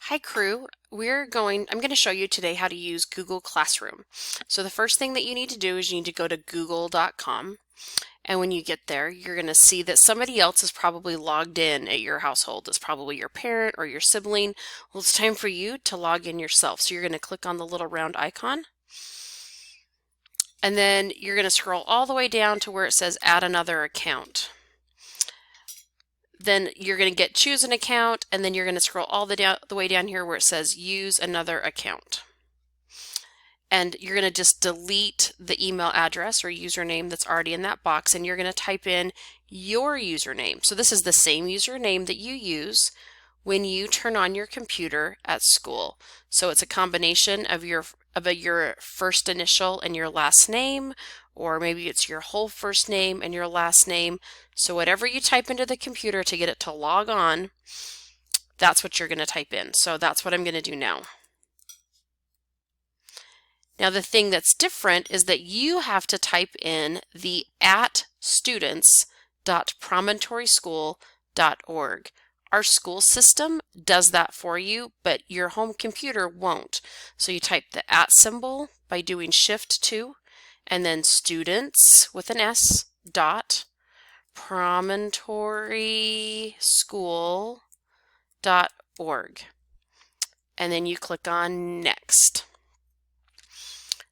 Hi crew, I'm going to show you today how to use Google Classroom. So the first thing that you need to do is you need to go to google.com, and when you get there you're going to see that somebody else is probably logged in at your household. It's probably your parent or your sibling. Well, it's time for you to log in yourself. So you're going to click on the little round icon, and then you're going to scroll all the way down to where it says add another account. Then you're going to choose an account, and then you're going to scroll all the way down here where it says use another account. And you're going to just delete the email address or username that's already in that box, and you're going to type in your username. So this is the same username that you use when you turn on your computer at school. So it's a combination of your first initial and your last name, or maybe it's your whole first name and your last name. So whatever you type into the computer to get it to log on, that's what you're going to type in. So that's what I'm going to do now. Now the thing that's different is that you have to type in the @students.promontoryschool.org. Our school system does that for you, but your home computer won't. So you type the @ symbol by doing Shift 2, and then students with an S dot promontoryschool.org, and then you click on next.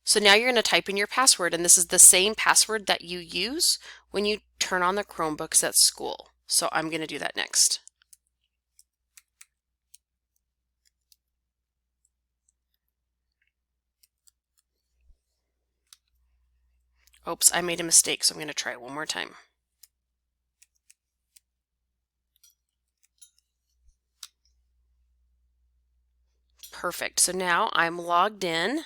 So now you're going to type in your password, and this is the same password that you use when you turn on the Chromebooks at school. So I'm going to do that next. Oops, I made a mistake, so I'm going to try it one more time. Perfect. So now I'm logged in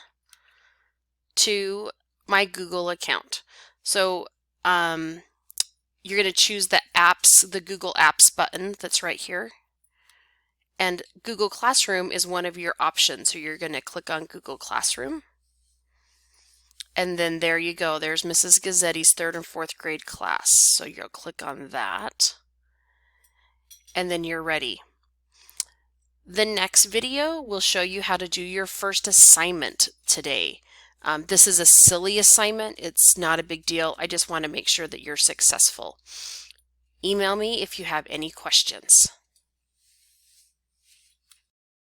to my Google account. So you're going to choose the Google Apps button that's right here. And Google Classroom is one of your options. So you're going to click on Google Classroom. And then there you go. There's Mrs. Guzzetti's 3rd and 4th grade class. So you'll click on that. And then you're ready. The next video will show you how to do your first assignment today. This is a silly assignment. It's not a big deal. I just want to make sure that you're successful. Email me if you have any questions.